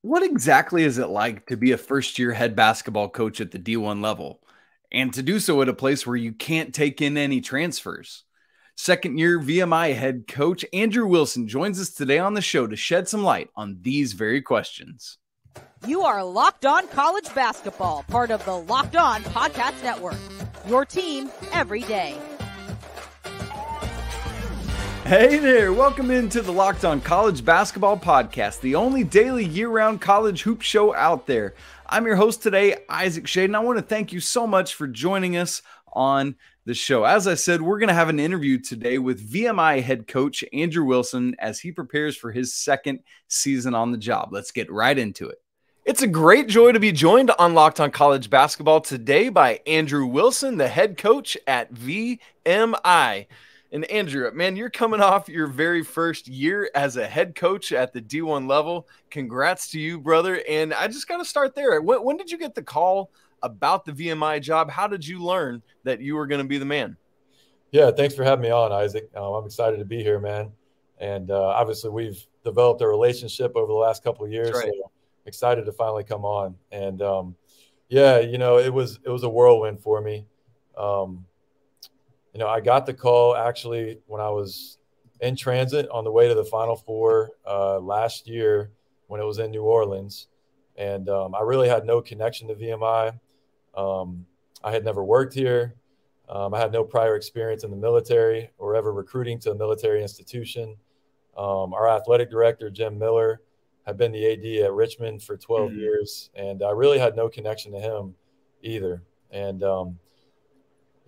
What exactly is it like to be a first-year head basketball coach at the D1 level and to do so at a place where you can't take in any transfers? Second-year VMI head coach Andrew Wilson joins us today on the show to shed some light on these very questions. You are Locked On College Basketball, part of the Locked On Podcast Network. Your team every day. Hey there, welcome into the Locked On College Basketball Podcast, the only daily year-round college hoop show out there. I'm your host today, Isaac Schade, and I want to thank you so much for joining us on the show. As I said, we're going to have an interview today with VMI head coach Andrew Wilson as he prepares for his second season on the job. Let's get right into it. It's a great joy to be joined on Locked On College Basketball today by Andrew Wilson, the head coach at VMI. And Andrew, man, you're coming off your very first year as a head coach at the D1 level. Congrats to you, brother. And I just got to start there. When did you get the call about the VMI job? How did you learn that you were going to be the man? Yeah, thanks for having me on, Isaac. I'm excited to be here, man. And obviously we've developed a relationship over the last couple of years. Right. So excited to finally come on. And yeah, it was a whirlwind for me. I got the call actually when I was in transit on the way to the Final Four last year when it was in New Orleans. And I really had no connection to VMI. I had never worked here. I had no prior experience in the military or ever recruiting to a military institution. Our athletic director, Jim Miller, had been the AD at Richmond for 12 years, and I really had no connection to him either. And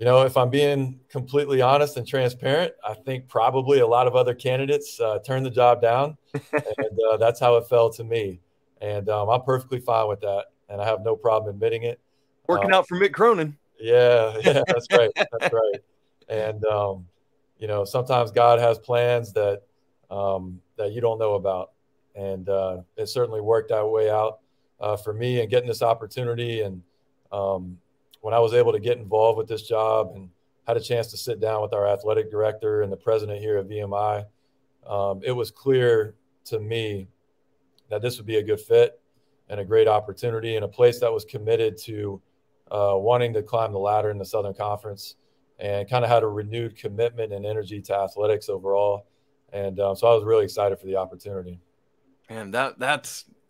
if I'm being completely honest and transparent, I think probably a lot of other candidates turned the job down, and that's how it fell to me. And I'm perfectly fine with that, and I have no problem admitting it. Working out for Mick Cronin. Yeah, that's right. That's right. And, sometimes God has plans that you don't know about. And it certainly worked that way out for me and getting this opportunity. And when I was able to get involved with this job and had a chance to sit down with our athletic director and the president here at VMI, it was clear to me that this would be a good fit and a great opportunity and a place that was committed to wanting to climb the ladder in the Southern Conference and kind of had a renewed commitment and energy to athletics overall. And so I was really excited for the opportunity. And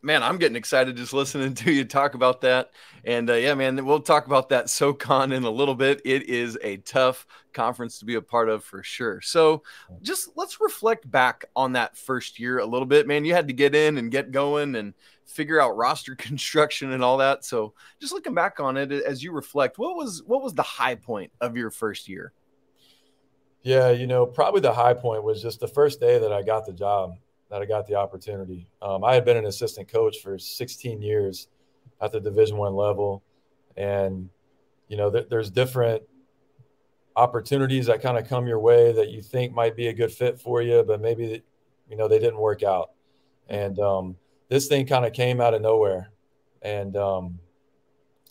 man, I'm getting excited just listening to you talk about that. And yeah, man, we'll talk about that SoCon in a little bit. It is a tough conference to be a part of for sure. So just let's reflect back on that first year a little bit, man. You had to get in and get going and figure out roster construction and all that. So just looking back on it as you reflect, what was the high point of your first year? Yeah, probably the high point was just the first day that I got the job, that I got the opportunity. I had been an assistant coach for 16 years at the Division I level. And, there's different opportunities that kind of come your way that you think might be a good fit for you, but maybe, they didn't work out. And this thing kind of came out of nowhere. And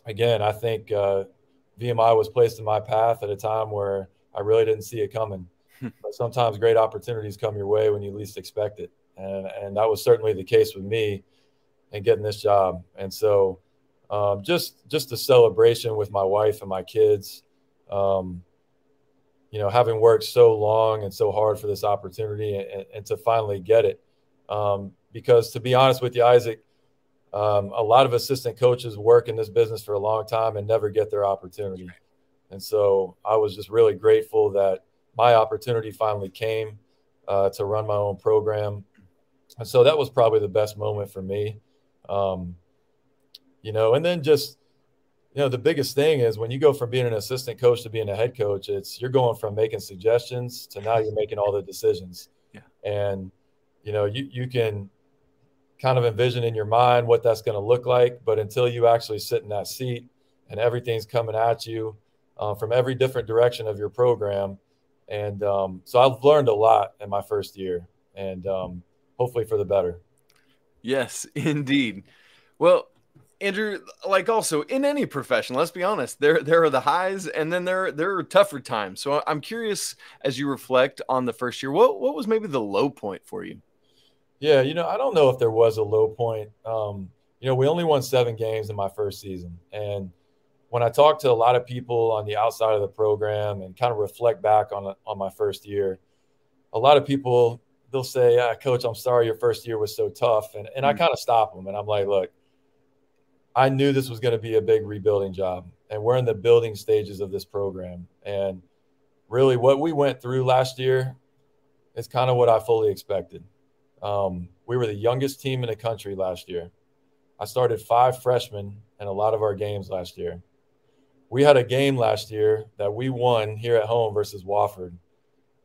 again, I think VMI was placed in my path at a time where I really didn't see it coming. But sometimes great opportunities come your way when you least expect it. And that was certainly the case with me in getting this job. And so just a celebration with my wife and my kids, having worked so long and so hard for this opportunity and to finally get it. Because to be honest with you, Isaac, a lot of assistant coaches work in this business for a long time and never get their opportunity. And so I was just really grateful that my opportunity finally came to run my own program. And so that was probably the best moment for me. And then just, the biggest thing is when you go from being an assistant coach to being a head coach, you're going from making suggestions to now you're making all the decisions. Yeah. And, you can kind of envision in your mind what that's going to look like, but until you actually sit in that seat and everything's coming at you from every different direction of your program. And so I've learned a lot in my first year, and hopefully for the better. Yes, indeed. Well, Andrew, like also in any profession, let's be honest, there are the highs and then there are tougher times. So I'm curious, as you reflect on the first year, what was maybe the low point for you? Yeah, I don't know if there was a low point. We only won 7 games in my first season. And when I talk to a lot of people on the outside of the program and kind of reflect back on my first year, a lot of people, they'll say, Coach, I'm sorry your first year was so tough. And I kind of stop them. And I'm like, look, I knew this was going to be a big rebuilding job. And we're in the building stages of this program. And really what we went through last year is kind of what I fully expected. We were the youngest team in the country last year. I started 5 freshmen in a lot of our games last year. We had a game last year that we won here at home versus Wofford.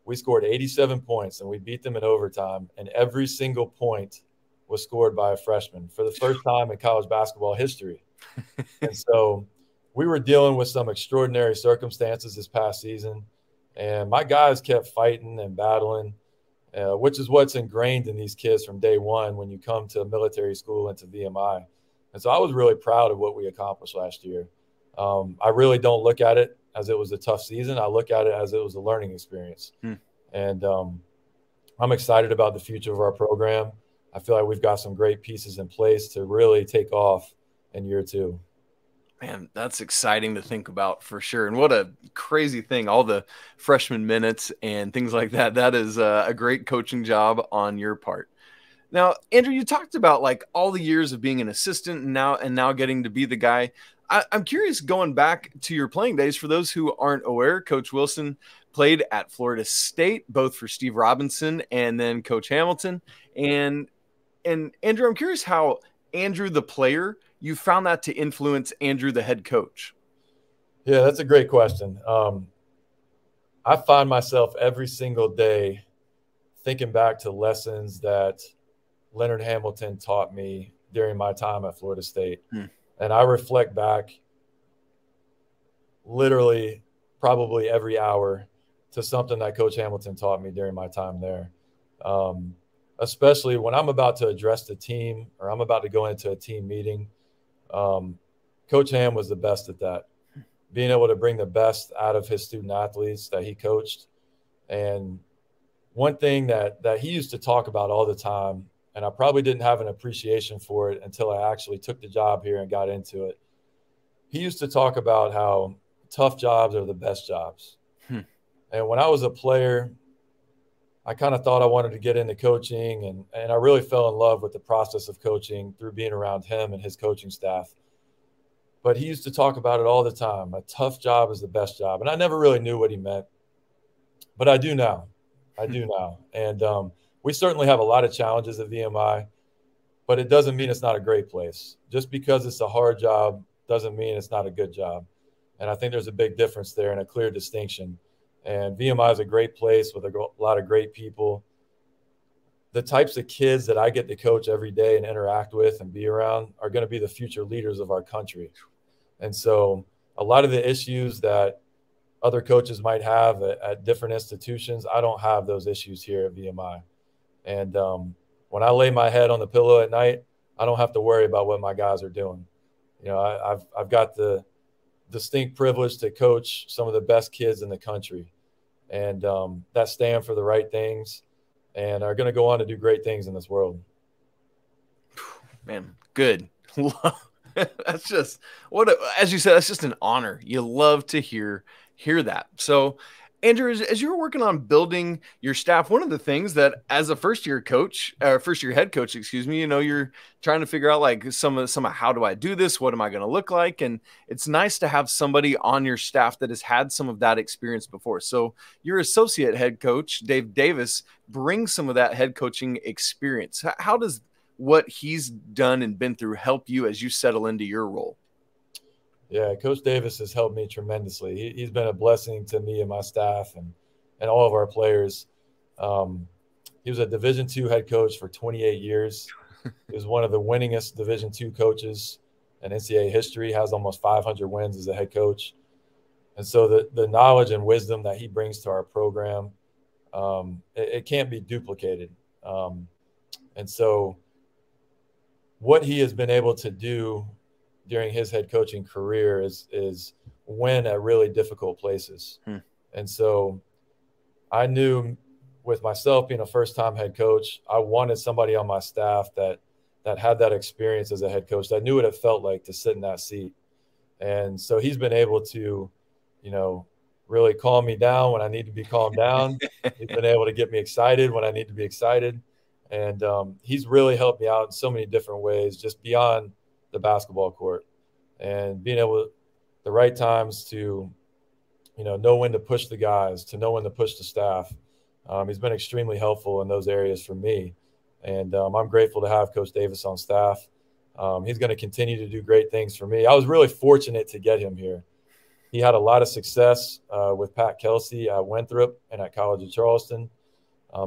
We scored 87 points, and we beat them in overtime, and every single point was scored by a freshman for the first time in college basketball history. And so we were dealing with some extraordinary circumstances this past season, and my guys kept fighting and battling, which is what's ingrained in these kids from day one when you come to military school and to VMI. And so I was really proud of what we accomplished last year. I really don't look at it as it was a tough season. I look at it as it was a learning experience. And I'm excited about the future of our program. I feel like we've got some great pieces in place to really take off in year 2. Man, that's exciting to think about for sure. And what a crazy thing, all the freshman minutes and things like that. That is a great coaching job on your part. Now, Andrew, you talked about like all the years of being an assistant and now getting to be the guy. I'm curious, going back to your playing days, for those who aren't aware, Coach Wilson played at Florida State, both for Steve Robinson and then Coach Hamilton. And Andrew, I'm curious how Andrew, the player, you found that to influence Andrew, the head coach. Yeah, that's a great question. I find myself every single day thinking back to lessons that Leonard Hamilton taught me during my time at Florida State. And I reflect back literally probably every hour to something that Coach Hamilton taught me during my time there. Especially when I'm about to address the team or I'm about to go into a team meeting. Coach Ham was the best at that, being able to bring the best out of his student athletes that he coached. And one thing that he used to talk about all the time, and I probably didn't have an appreciation for it until I actually took the job here and got into it. He used to talk about how tough jobs are the best jobs. And when I was a player, I kind of thought I wanted to get into coaching, and I really fell in love with the process of coaching through being around him and his coaching staff. But he used to talk about it all the time. A tough job is the best job. And I never really knew what he meant, but I do now. And we certainly have a lot of challenges at VMI, but it doesn't mean it's not a great place. Just because it's a hard job doesn't mean it's not a good job. And I think there's a big difference there and a clear distinction. And VMI is a great place with a lot of great people. The types of kids that I get to coach every day and interact with and be around are going to be the future leaders of our country. And so a lot of the issues that other coaches might have at different institutions, I don't have those issues here at VMI. And when I lay my head on the pillow at night, I don't have to worry about what my guys are doing. I've got the distinct privilege to coach some of the best kids in the country, and that stand for the right things and are going to go on to do great things in this world. Man, good. That's just as you said, that's just an honor. You love to hear that. So, Andrew, as you were working on building your staff, one of the things that as a first-year head coach, you're trying to figure out like some of how do I do this? What am I going to look like? And it's nice to have somebody on your staff that has had some of that experience before. So your associate head coach, Dave Davis, brings some of that head coaching experience. How does what he's done and been through help you as you settle into your role? Yeah, Coach Davis has helped me tremendously. He's been a blessing to me and my staff and all of our players. He was a Division II head coach for 28 years. He was one of the winningest Division II coaches in NCAA history, has almost 500 wins as a head coach. And so the knowledge and wisdom that he brings to our program, it can't be duplicated. And so what he has been able to do during his head coaching career is win at really difficult places. And so I knew with myself being a first-time head coach, I wanted somebody on my staff that had that experience as a head coach, that knew what it felt like to sit in that seat. And so he's been able to, really calm me down when I need to be calmed down. He's been able to get me excited when I need to be excited. And he's really helped me out in so many different ways, just beyond the basketball court, and being able the right times to, know when to push the guys, to know when to push the staff. He's been extremely helpful in those areas for me. And I'm grateful to have Coach Davis on staff. He's going to continue to do great things for me. I was really fortunate to get him here. He had a lot of success with Pat Kelsey at Winthrop and at College of Charleston.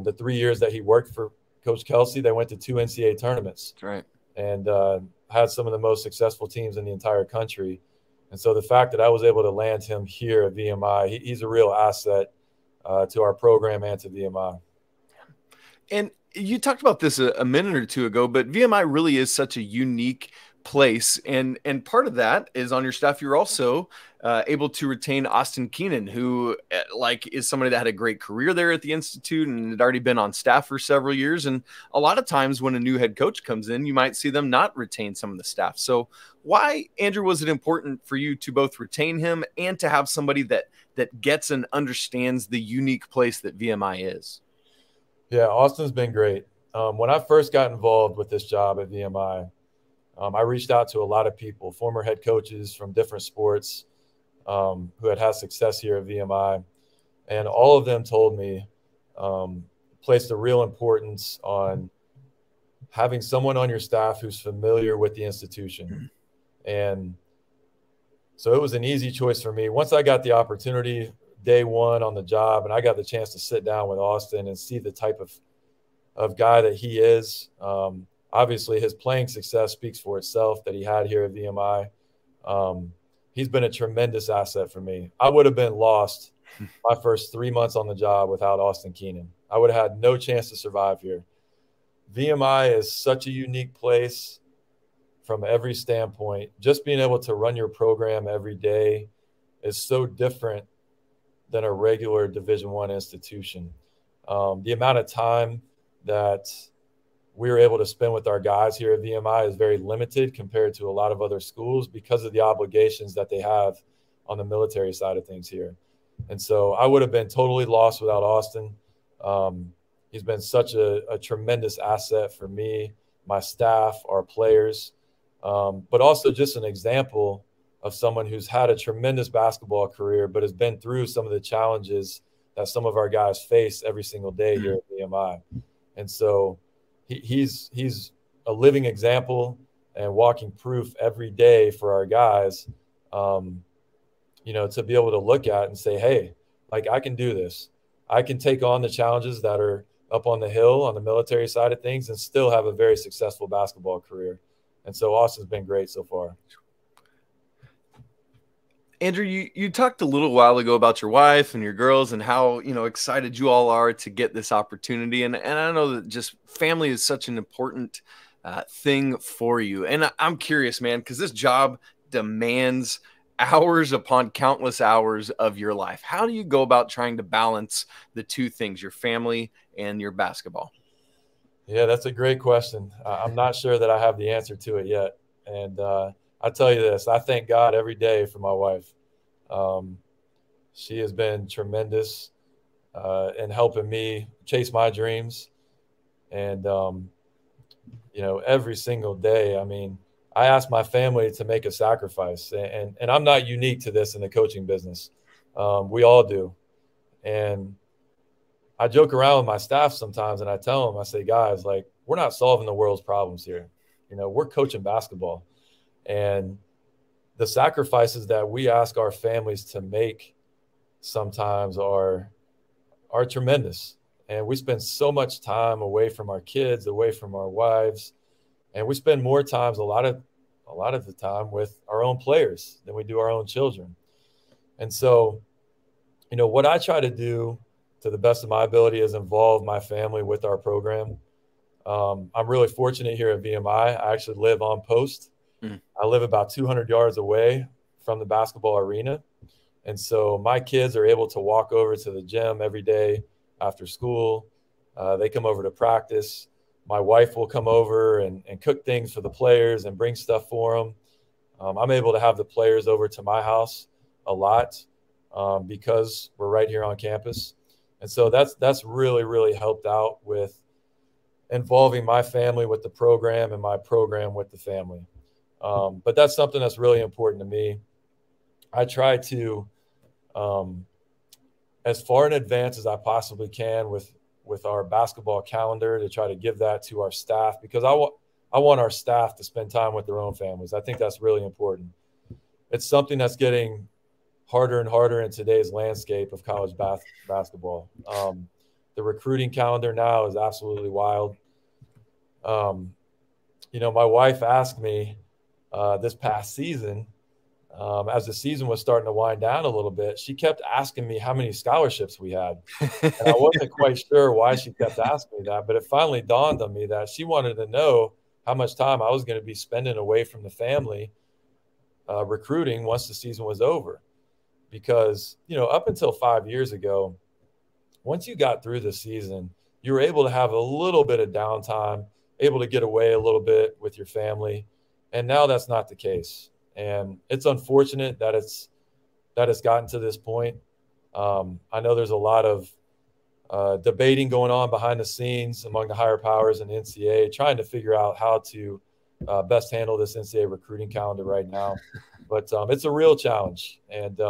The 3 years that he worked for Coach Kelsey, they went to 2 NCAA tournaments. That's right. And had some of the most successful teams in the entire country. And so the fact that I was able to land him here at VMI, he's a real asset to our program and to VMI. And you talked about this a minute or two ago, but VMI really is such a unique place. And part of that is on your staff, you're also able to retain Austin Keenan, who is somebody that had a great career there at the Institute and had already been on staff for several years. And a lot of times when a new head coach comes in, you might see them not retain some of the staff. So why, Andrew, was it important for you to both retain him and to have somebody that gets and understands the unique place that VMI is? Yeah, Austin's been great. When I first got involved with this job at VMI, I reached out to a lot of people, former head coaches from different sports who had success here at VMI. And all of them told me, placed a real importance on having someone on your staff who's familiar with the institution. And so it was an easy choice for me. Once I got the opportunity day one on the job and I got the chance to sit down with Austin and see the type of guy that he is, obviously his playing success speaks for itself that he had here at VMI. He's been a tremendous asset for me. I would have been lost my first 3 months on the job without Austin Keenan. I would have had no chance to survive here. VMI is such a unique place from every standpoint. Just being able to run your program every day is so different than a regular Division I institution. The amount of time that we were able to spend with our guys here at VMI is very limited compared to a lot of other schools because of the obligations that they have on the military side of things here. And so I would have been totally lost without Austin. He's been such a tremendous asset for me, my staff, our players, but also just an example of someone who's had a tremendous basketball career, but has been through some of the challenges that some of our guys face every single day here at VMI. And so he's a living example and walking proof every day for our guys, to be able to look at and say, hey, I can do this. I can take on the challenges that are up on the hill on the military side of things and still have a very successful basketball career. And so Austin's been great so far. Andrew, you talked a little while ago about your wife and your girls and how, excited you all are to get this opportunity. And I know that just family is such an important thing for you. And I'm curious, man, because this job demands hours upon countless hours of your life. How do you go about trying to balance the two things, your family and your basketball? Yeah, that's a great question. I'm not sure that I have the answer to it yet. And I tell you this, I thank God every day for my wife. She has been tremendous in helping me chase my dreams. And, every single day, I ask my family to make a sacrifice. And I'm not unique to this in the coaching business. We all do. And I joke around with my staff sometimes and I tell them, I say, guys, we're not solving the world's problems here. We're coaching basketball. And the sacrifices that we ask our families to make sometimes are tremendous. And we spend so much time away from our kids, away from our wives. And we spend more times, a lot of the time, with our own players than we do our own children. And so, what I try to do to the best of my ability is involve my family with our program. I'm really fortunate here at VMI. I actually live on post. I live about 200 yards away from the basketball arena. And so my kids are able to walk over to the gym every day after school. They come over to practice. My wife will come over and cook things for the players and bring stuff for them. I'm able to have the players over to my house a lot because we're right here on campus. And so that's really, really helped out with involving my family with the program and my program with the family. But that's something that's really important to me. I try to, as far in advance as I possibly can with our basketball calendar, to try to give that to our staff, because I want our staff to spend time with their own families. I think that's really important. It's something that's getting harder and harder in today's landscape of college basketball. The recruiting calendar now is absolutely wild. My wife asked me this past season, as the season was starting to wind down a little bit, she kept asking me how many scholarships we had. And I wasn't quite sure why she kept asking me that, but it finally dawned on me that she wanted to know how much time I was going to be spending away from the family recruiting once the season was over. Because, up until 5 years ago, once you got through the season, you were able to have a little bit of downtime, able to get away a little bit with your family. And now that's not the case. And it's unfortunate that it's gotten to this point. I know there's a lot of debating going on behind the scenes among the higher powers and the NCAA, trying to figure out how to best handle this NCAA recruiting calendar right now. But it's a real challenge. And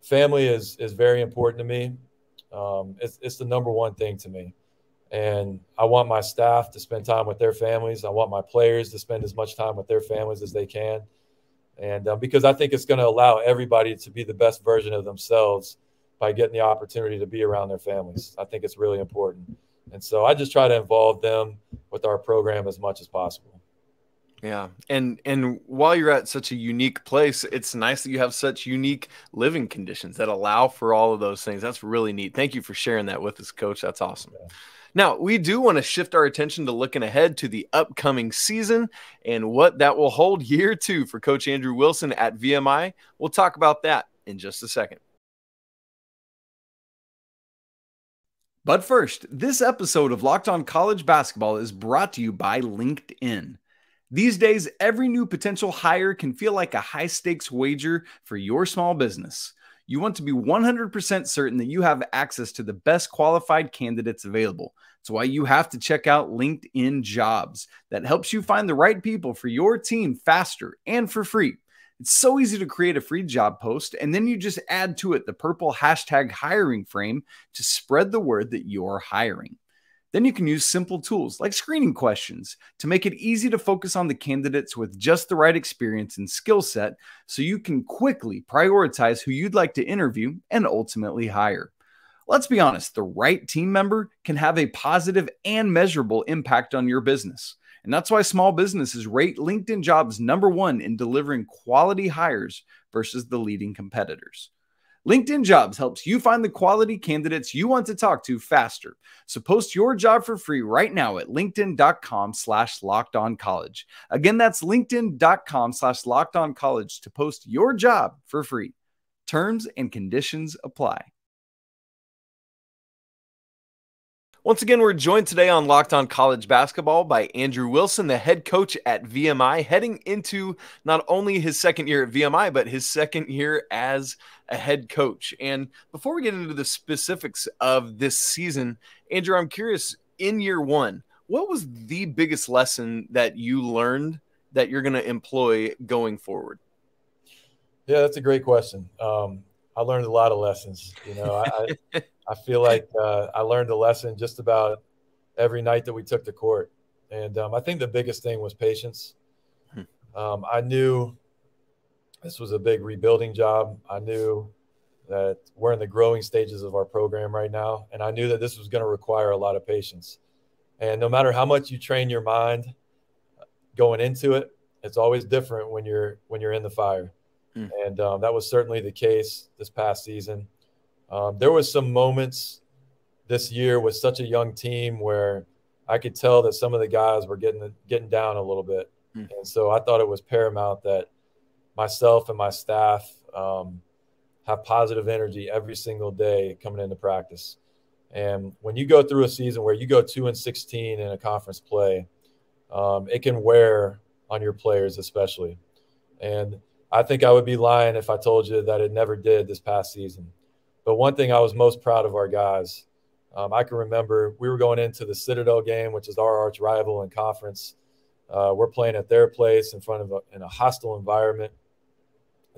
family is very important to me. It's the number one thing to me. And I want my staff to spend time with their families. I want my players to spend as much time with their families as they can. And because I think it's going to allow everybody to be the best version of themselves by getting the opportunity to be around their families. I think it's really important. And so I just try to involve them with our program as much as possible. Yeah. And while you're at such a unique place, it's nice that you have such unique living conditions that allow for all of those things. That's really neat. Thank you for sharing that with us, Coach. That's awesome. Yeah. Now, we do want to shift our attention to looking ahead to the upcoming season and what that will hold year two for Coach Andrew Wilson at VMI. We'll talk about that in just a second. But first, this episode of Locked On College Basketball is brought to you by LinkedIn. These days, every new potential hire can feel like a high-stakes wager for your small business. You want to be 100% certain that you have access to the best qualified candidates available. That's why you have to check out LinkedIn Jobs. That helps you find the right people for your team faster and for free. It's so easy to create a free job post, and then you just add to it the purple hashtag hiring frame to spread the word that you're hiring. Then you can use simple tools like screening questions to make it easy to focus on the candidates with just the right experience and skill set so you can quickly prioritize who you'd like to interview and ultimately hire. Let's be honest, the right team member can have a positive and measurable impact on your business. And that's why small businesses rate LinkedIn Jobs #1 in delivering quality hires versus the leading competitors. LinkedIn Jobs helps you find the quality candidates you want to talk to faster. So post your job for free right now at linkedin.com/lockedoncollege. Again, that's linkedin.com/lockedoncollege to post your job for free. Terms and conditions apply. Once again, we're joined today on Locked On College Basketball by Andrew Wilson, the head coach at VMI, heading into not only his second year at VMI, but his second year as a head coach. And before we get into the specifics of this season, Andrew, I'm curious, in year one, what was the biggest lesson that you learned that you're going to employ going forward? Yeah, that's a great question. I learned a lot of lessons. I feel like I learned a lesson just about every night that we took to court. And I think the biggest thing was patience. I knew this was a big rebuilding job. I knew that we're in the growing stages of our program right now. And I knew that this was going to require a lot of patience. And no matter how much you train your mind going into it, it's always different when you're in the fire. And that was certainly the case this past season. There was some moments this year with such a young team where I could tell that some of the guys were getting down a little bit. And so I thought it was paramount that myself and my staff have positive energy every single day coming into practice. And when you go through a season where you go 2-16 in a conference play, it can wear on your players especially. And I think I would be lying if I told you that it never did this past season. But one thing I was most proud of our guys, I can remember we were going into the Citadel game, which is our arch rival in conference. We're playing at their place in a hostile environment.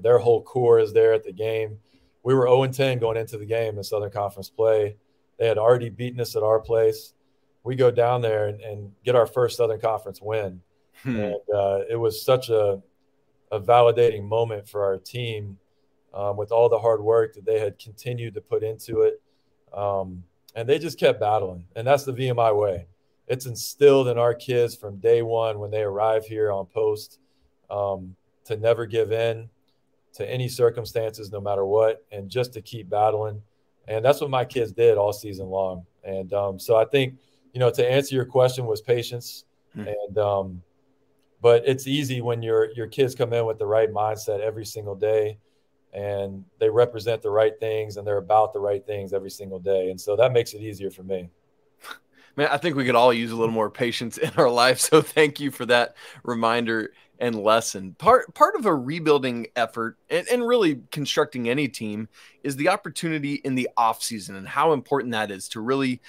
Their whole core is there at the game. We were 0-10 going into the game in Southern Conference play. They had already beaten us at our place. We go down there and get our first Southern Conference win. And it was such a validating moment for our team with all the hard work that they had continued to put into it. And they just kept battling. And that's the VMI way. It's instilled in our kids from day one when they arrive here on post to never give in to any circumstances, no matter what, and just to keep battling. And that's what my kids did all season long. And so I think, to answer your question was patience. And but it's easy when your kids come in with the right mindset every single day, and they represent the right things and they're about the right things every single day. And so that makes it easier for me. Man, I think we could all use a little more patience in our life. So thank you for that reminder and lesson. Part of a rebuilding effort and really constructing any team is the opportunity in the off season and how important that is to really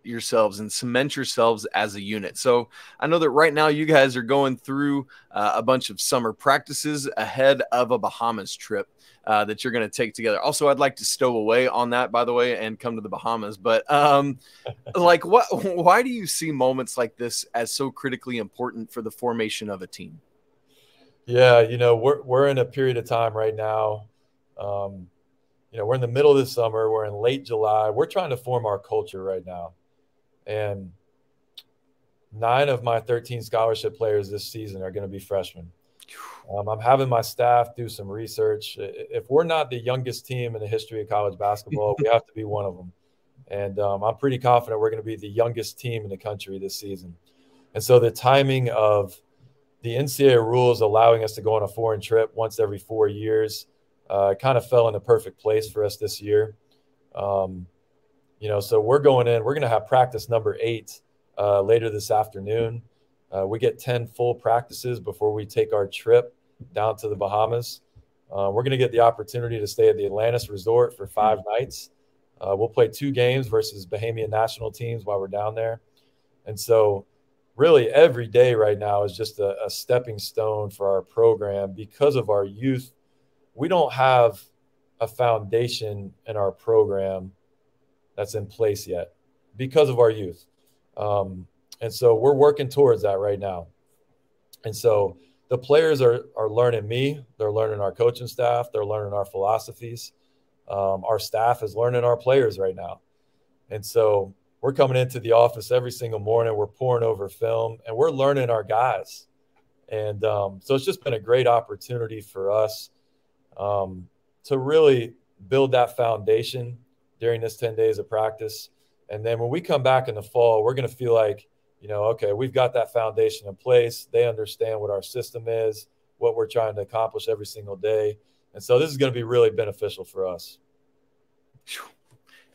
yourselves and cement yourselves as a unit. So I know that right now you guys are going through a bunch of summer practices ahead of a Bahamas trip that you're going to take together. Also, I'd like to stow away on that, by the way, and come to the Bahamas. But why do you see moments like this as so critically important for the formation of a team? Yeah, we're in a period of time right now. We're in the middle of the summer. We're in late July. We're trying to form our culture right now. And 9 of my 13 scholarship players this season are going to be freshmen. I'm having my staff do some research. If we're not the youngest team in the history of college basketball, we have to be one of them. And I'm pretty confident we're going to be the youngest team in the country this season. And so the timing of the NCAA rules allowing us to go on a foreign trip once every 4 years kind of fell in the perfect place for us this year. So we're going in. We're going to have practice number 8 later this afternoon. We get 10 full practices before we take our trip down to the Bahamas. We're going to get the opportunity to stay at the Atlantis Resort for 5 nights. We'll play 2 games versus Bahamian national teams while we're down there. And so really every day right now is just a stepping stone for our program because of our youth. We don't have a foundation in our program that's in place yet because of our youth. And so we're working towards that right now. And so the players are learning me. They're learning our coaching staff. They're learning our philosophies. Our staff is learning our players right now. And so we're coming into the office every single morning. We're pouring over film, and we're learning our guys. And so it's just been a great opportunity for us to really build that foundation during this 10 days of practice. And then when we come back in the fall, we're going to feel like, okay, we've got that foundation in place. They understand what our system is, what we're trying to accomplish every single day. And so this is going to be really beneficial for us.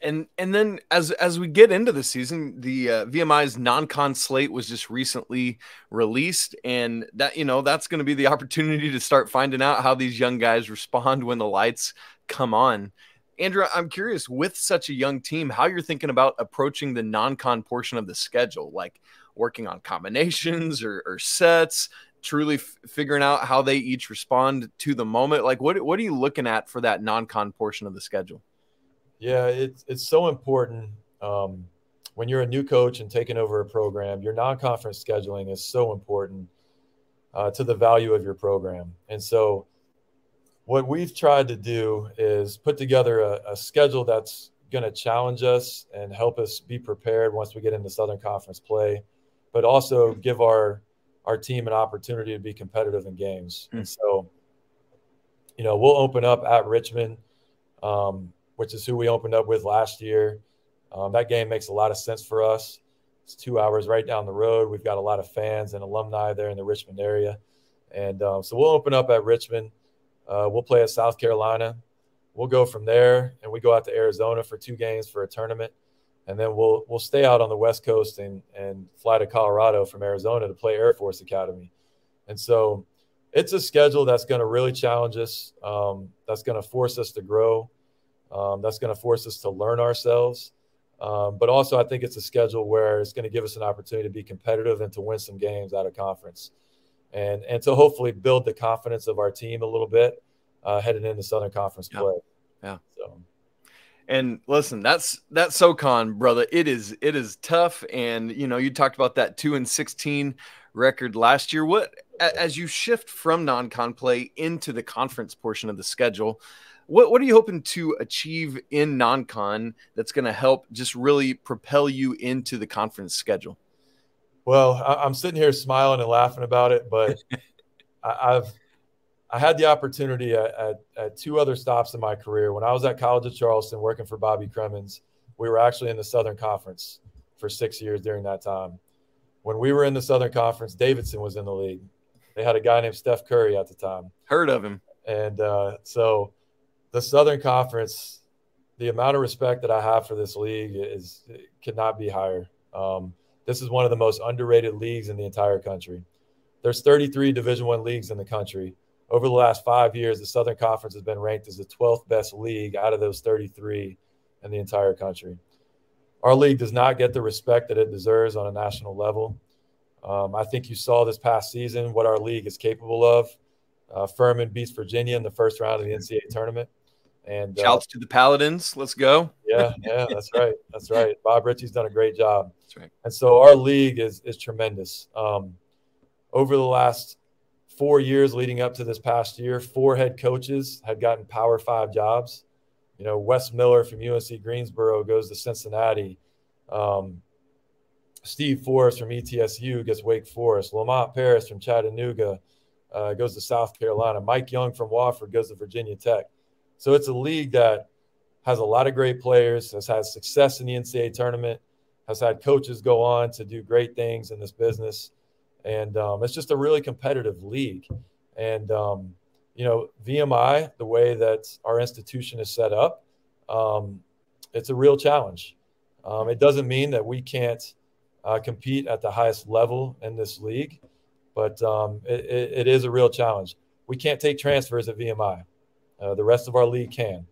And then as we get into the season, the VMI's NonCon slate was just recently released, and that that's going to be the opportunity to start finding out how these young guys respond when the lights come on. Andrew, I'm curious, with such a young team, how you're thinking about approaching the non-con portion of the schedule, like working on combinations or sets, truly figuring out how they each respond to the moment. Like, what are you looking at for that non-con portion of the schedule? Yeah, it's so important when you're a new coach and taking over a program. Your non-conference scheduling is so important to the value of your program. And so what we've tried to do is put together a schedule that's going to challenge us and help us be prepared once we get into Southern Conference play, but also give our team an opportunity to be competitive in games. And so, we'll open up at Richmond, which is who we opened up with last year. That game makes a lot of sense for us. It's 2 hours right down the road. We've got a lot of fans and alumni there in the Richmond area. And so we'll open up at Richmond. We'll play at South Carolina. We'll go from there, and we go out to Arizona for 2 games for a tournament. and then we'll stay out on the West Coast and fly to Colorado from Arizona to play Air Force Academy. And so it's a schedule that's going to really challenge us. That's going to force us to grow. That's going to force us to learn ourselves. But also I think it's a schedule where it's going to give us an opportunity to be competitive and to win some games out of conference and to hopefully build the confidence of our team a little bit heading into Southern Conference play. Yeah. So. And listen, that's SoCon, brother. It is tough. And, you know, you talked about that 2-16 record last year. What, as you shift from non-con play into the conference portion of the schedule, what are you hoping to achieve in non-con that's going to help just really propel you into the conference schedule? Well, I'm sitting here smiling and laughing about it, but I had the opportunity at two other stops in my career. When I was at College of Charleston working for Bobby Cremins, we were actually in the Southern Conference for 6 years during that time. When we were in the Southern Conference, Davidson was in the league. They had a guy named Steph Curry at the time. Heard of him. And so the Southern Conference, the amount of respect that I have for this league could not be higher. This is one of the most underrated leagues in the entire country. There's 33 Division I leagues in the country. Over the last 5 years, the Southern Conference has been ranked as the 12th best league out of those 33 in the entire country. Our league does not get the respect that it deserves on a national level. I think you saw this past season what our league is capable of. Furman beats Virginia in the first round of the NCAA tournament. And shouts to the Paladins. Let's go. Yeah, that's right. That's right. Bob Ritchie's done a great job. That's right. And so our league is tremendous. Over the last 4 years leading up to this past year, 4 head coaches had gotten Power 5 jobs. You know, Wes Miller from UNC Greensboro goes to Cincinnati. Steve Forrest from ETSU gets Wake Forest. Lamont Paris from Chattanooga goes to South Carolina. Mike Young from Wofford goes to Virginia Tech. So it's a league that has a lot of great players, has had success in the NCAA tournament, has had coaches go on to do great things in this business. And it's just a really competitive league. And, you know, VMI, the way that our institution is set up, it's a real challenge. It doesn't mean that we can't compete at the highest level in this league, but it is a real challenge. We can't take transfers at VMI. The rest of our league can.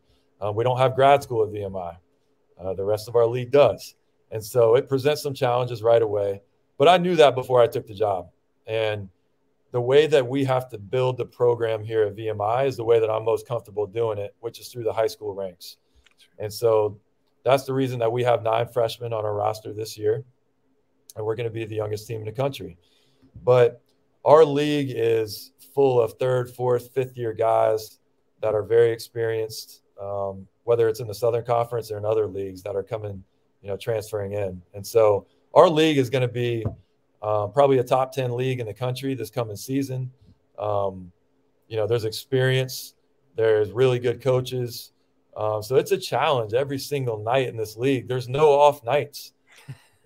We don't have grad school at VMI. The rest of our league does. And so it presents some challenges right away. But I knew that before I took the job. And the way that we have to build the program here at VMI is the way that I'm most comfortable doing it, which is through the high school ranks. And so that's the reason that we have 9 freshmen on our roster this year. And we're going to be the youngest team in the country. But our league is full of 3rd, 4th, 5th year guys that are very experienced, whether it's in the Southern Conference or in other leagues that are coming, you know, transferring in. And so our league is going to be probably a top 10 league in the country this coming season. You know, there's experience. There's really good coaches. So it's a challenge every single night in this league. There's no off nights.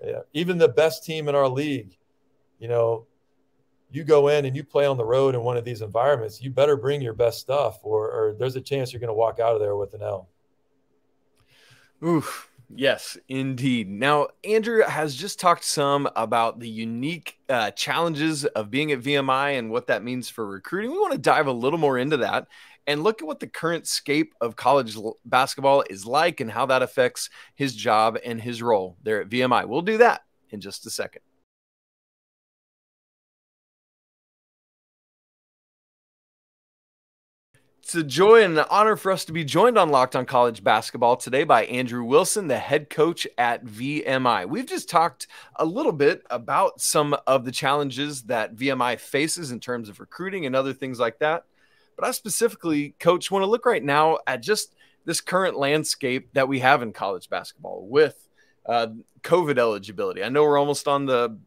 Yeah. Even the best team in our league, you know, you go in and you play on the road in one of these environments, you better bring your best stuff or there's a chance you're going to walk out of there with an L. Oof. Yes, indeed. Now, Andrew has just talked some about the unique challenges of being at VMI and what that means for recruiting. We want to dive a little more into that and look at what the current scape of college basketball is like and how that affects his job and his role there at VMI. We'll do that in just a second. It's a joy and an honor for us to be joined on Locked on College Basketball today by Andrew Wilson, the head coach at VMI. We've just talked a little bit about some of the challenges that VMI faces in terms of recruiting and other things like that. But I specifically, Coach, want to look right now at just this current landscape that we have in college basketball with COVID eligibility. I know we're almost on the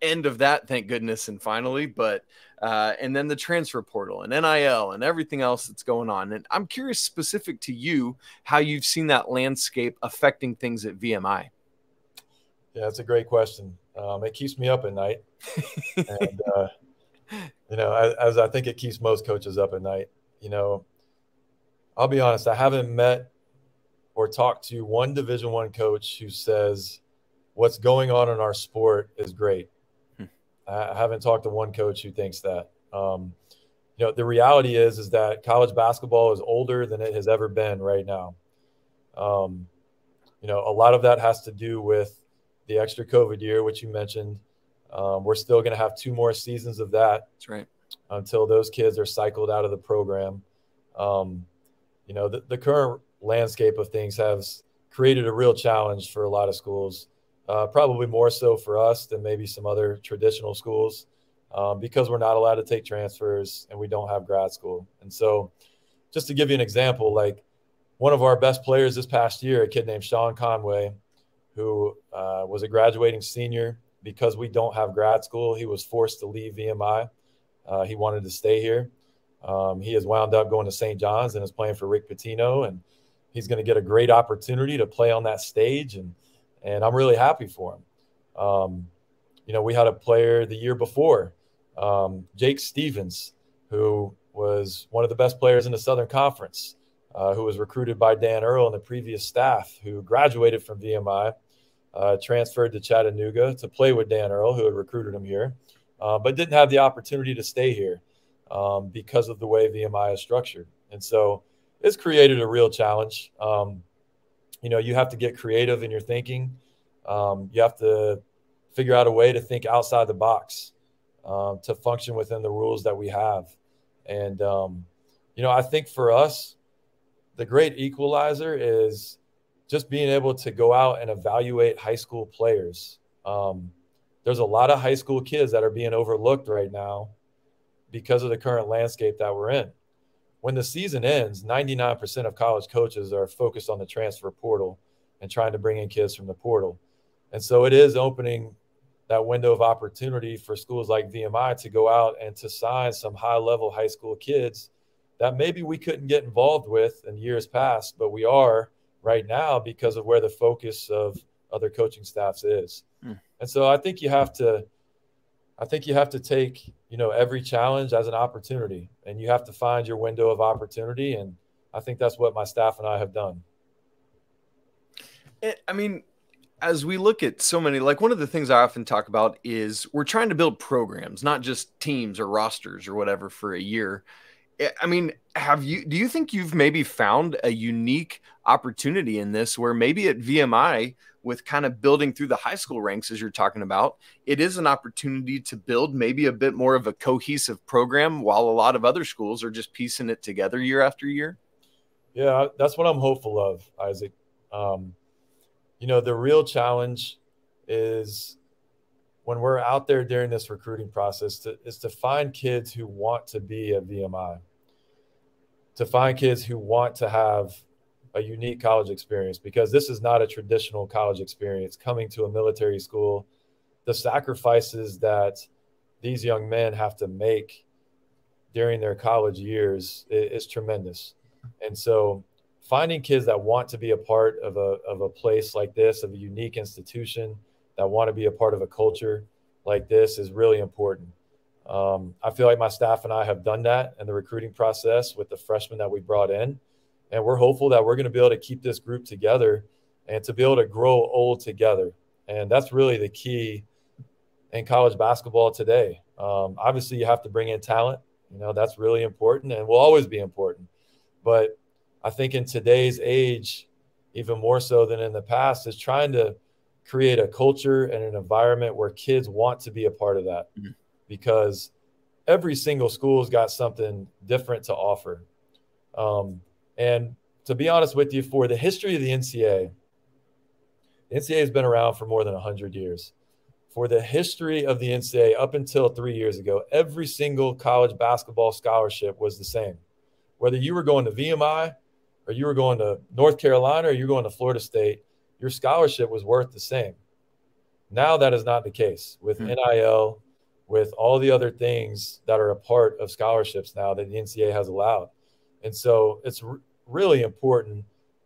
end of that, thank goodness, and finally, but and then the transfer portal and NIL and everything else that's going on. And I'm curious, specific to you, how you've seen that landscape affecting things at VMI. Yeah, that's a great question. It keeps me up at night. And, you know, as I think it keeps most coaches up at night. You know, I'll be honest, I haven't met or talk to one Division I coach who says what's going on in our sport is great. I haven't talked to one coach who thinks that. The reality is that college basketball is older than it has ever been right now. A lot of that has to do with the extra COVID year, which you mentioned. We're still going to have 2 more seasons of that. That's right. Until those kids are cycled out of the program. The current landscape of things has created a real challenge for a lot of schools, probably more so for us than maybe some other traditional schools, because we're not allowed to take transfers and we don't have grad school. And so just to give you an example, like one of our best players this past year, a kid named Sean Conway, who was a graduating senior, because we don't have grad school, he was forced to leave VMI. He wanted to stay here. He has wound up going to St. John's and is playing for Rick Pitino, and he's going to get a great opportunity to play on that stage. And I'm really happy for him. We had a player the year before, Jake Stevens, who was one of the best players in the Southern Conference, who was recruited by Dan Earl and the previous staff, who graduated from VMI, transferred to Chattanooga to play with Dan Earl, who had recruited him here, but didn't have the opportunity to stay here because of the way VMI is structured. And so it's created a real challenge. You have to get creative in your thinking. You have to figure out a way to think outside the box to function within the rules that we have. And, I think for us, the great equalizer is just being able to go out and evaluate high school players. There's a lot of high school kids that are being overlooked right now because of the current landscape that we're in. When the season ends, 99% of college coaches are focused on the transfer portal and trying to bring in kids from the portal. And so it is opening that window of opportunity for schools like VMI to go out and to sign some high-level high school kids that maybe we couldn't get involved with in years past, but we are right now because of where the focus of other coaching staffs is. And so I think you have to take, every challenge as an opportunity, and you have to find your window of opportunity. And I think that's what my staff and I have done. I mean, as we look at so many, like one of the things I often talk about is we're trying to build programs, not just teams or rosters or whatever for a year. I mean, do you think you've maybe found a unique opportunity in this where maybe at VMI, with kind of building through the high school ranks, as you're talking about, it is an opportunity to build maybe a bit more of a cohesive program while a lot of other schools are just piecing it together year after year? Yeah, that's what I'm hopeful of, Isaac. The real challenge is when we're out there during this recruiting process is to find kids who want to be at VMI, to find kids who want to have a unique college experience, because this is not a traditional college experience. Coming to a military school, the sacrifices that these young men have to make during their college years is tremendous. And so finding kids that want to be a part of a place like this, of a unique institution, that want to be a part of a culture like this is really important. I feel like my staff and I have done that in the recruiting process with the freshmen that we brought in. And we're hopeful that we're going to be able to keep this group together and to be able to grow old together. And that's really the key in college basketball today. Obviously, you have to bring in talent. That's really important and will always be important. But I think in today's age, even more so than in the past, is trying to create a culture and an environment where kids want to be a part of that, because every single school has got something different to offer. And to be honest with you, for the history of the NCAA has been around for more than 100 years. For the history of the NCAA, up until 3 years ago, every single college basketball scholarship was the same. Whether you were going to VMI or you were going to North Carolina or you were going to Florida State, your scholarship was worth the same. Now that is not the case with NIL, with all the other things that are a part of scholarships now that the NCAA has allowed. And so it's really important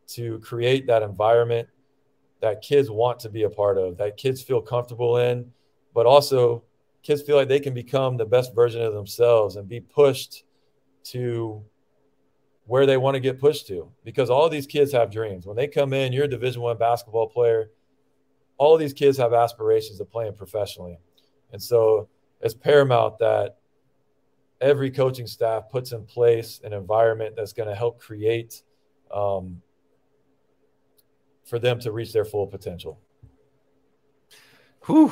to create that environment that kids want to be a part of, that kids feel comfortable in, but also kids feel like they can become the best version of themselves and be pushed to where they want to get pushed to, because all these kids have dreams. When they come in, you're a Division I basketball player. All of these kids have aspirations of playing professionally. And so it's paramount that every coaching staff puts in place an environment that's going to help create for them to reach their full potential. Whew.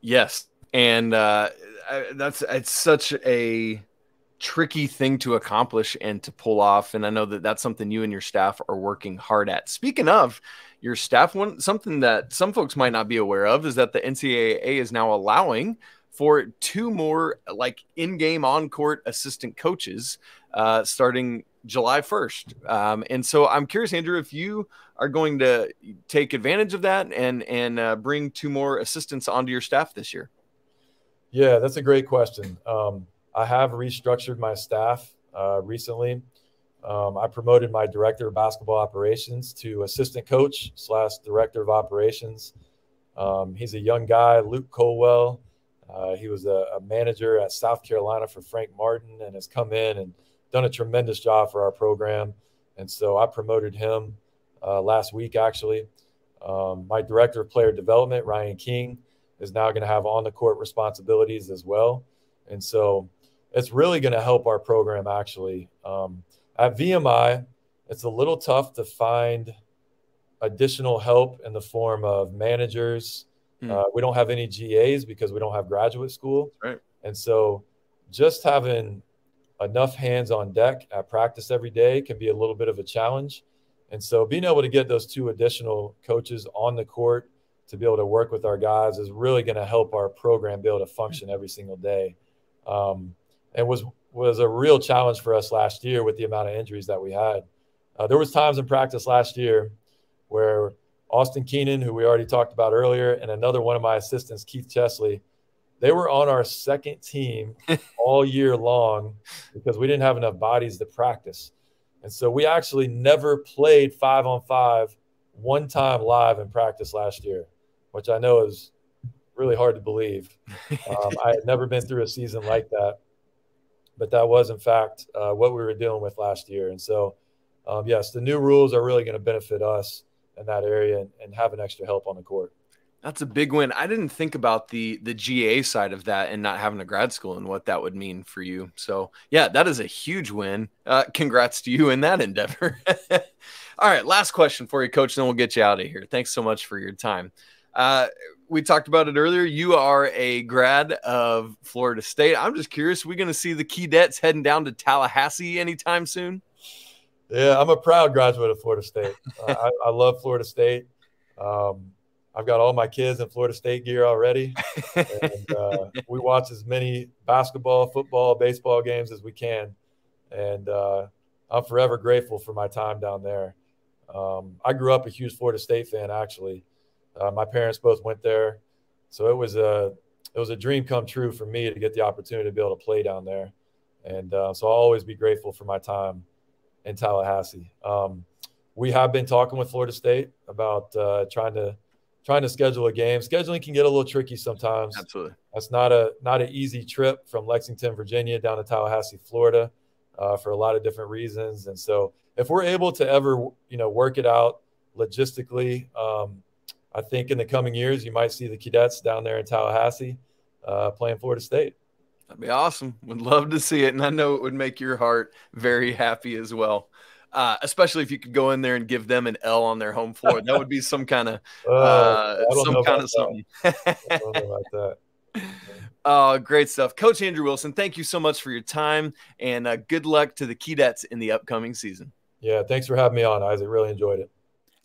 Yes. And it's such a tricky thing to accomplish and to pull off. And I know that that's something you and your staff are working hard at. Speaking of your staff, something that some folks might not be aware of is that the NCAA is now allowing for 2 more like in-game on-court assistant coaches starting July 1st. And so I'm curious, Andrew, if you are going to take advantage of that and bring 2 more assistants onto your staff this year. Yeah, that's a great question. I have restructured my staff recently. I promoted my director of basketball operations to assistant coach / director of operations. He's a young guy, Luke Colwell. He was a manager at South Carolina for Frank Martin and has come in and done a tremendous job for our program. And so I promoted him last week, actually. My director of player development, Ryan King, is now going to have on-the-court responsibilities as well. And so it's really going to help our program, actually. At VMI, it's a little tough to find additional help in the form of managers. We don't have any GAs because we don't have graduate school. Right. And so just having enough hands on deck at practice every day can be a little bit of a challenge. And so being able to get those 2 additional coaches on the court to be able to work with our guys is really going to help our program be able to function every single day. And was a real challenge for us last year with the amount of injuries that we had. There was times in practice last year where Austin Keenan, who we already talked about earlier, and another one of my assistants, Keith Chesley, they were on our second team all year long because we didn't have enough bodies to practice. And so we actually never played 5-on-5 one time live in practice last year, which I know is really hard to believe. I had never been through a season like that. But that was, in fact, what we were dealing with last year. And so, yes, the new rules are really going to benefit us in that area and having extra help on the court. That's a big win. I didn't think about the GA side of that and not having a grad school and what that would mean for you. So, yeah, that is a huge win. Congrats to you in that endeavor. All right, last question for you, Coach, then we'll get you out of here. Thanks so much for your time. We talked about it earlier. You are a grad of Florida State. I'm just curious, are we going to see the Keydets heading down to Tallahassee anytime soon? Yeah, I'm a proud graduate of Florida State. I love Florida State. I've got all my kids in Florida State gear already. And we watch as many basketball, football, baseball games as we can. And I'm forever grateful for my time down there. I grew up a huge Florida State fan, actually. My parents both went there. So it was a dream come true for me to get the opportunity to be able to play down there. And so I'll always be grateful for my time in Tallahassee. We have been talking with Florida State about trying to schedule a game. Scheduling can get a little tricky sometimes. Absolutely. That's not an easy trip from Lexington, Virginia down to Tallahassee, Florida, for a lot of different reasons. And so if we're able to ever, work it out logistically, I think in the coming years, you might see the Keydets down there in Tallahassee playing Florida State. That'd be awesome. Would love to see it. And I know it would make your heart very happy as well. Especially if you could go in there and give them an L on their home floor. That would be some kind of something. I don't know about that. Oh, great stuff. Coach Andrew Wilson, thank you so much for your time, and good luck to the Keydets in the upcoming season. Yeah, thanks for having me on, Isaac. Really enjoyed it.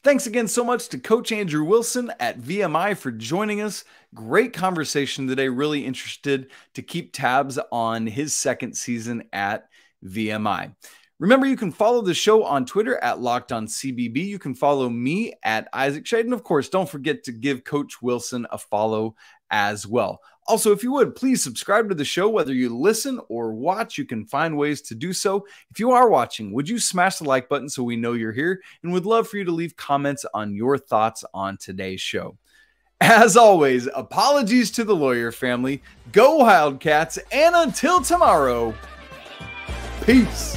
Thanks again so much to Coach Andrew Wilson at VMI for joining us. Great conversation today. Really interested to keep tabs on his second season at VMI. Remember, you can follow the show on Twitter at LockedOnCBB. You can follow me at Isaac Schade. And of course, don't forget to give Coach Wilson a follow as well. Also, if you would, please subscribe to the show. Whether you listen or watch, you can find ways to do so. If you are watching, would you smash the like button so we know you're here? And would love for you to leave comments on your thoughts on today's show. As always, apologies to the lawyer family. Go Wildcats, and until tomorrow, peace.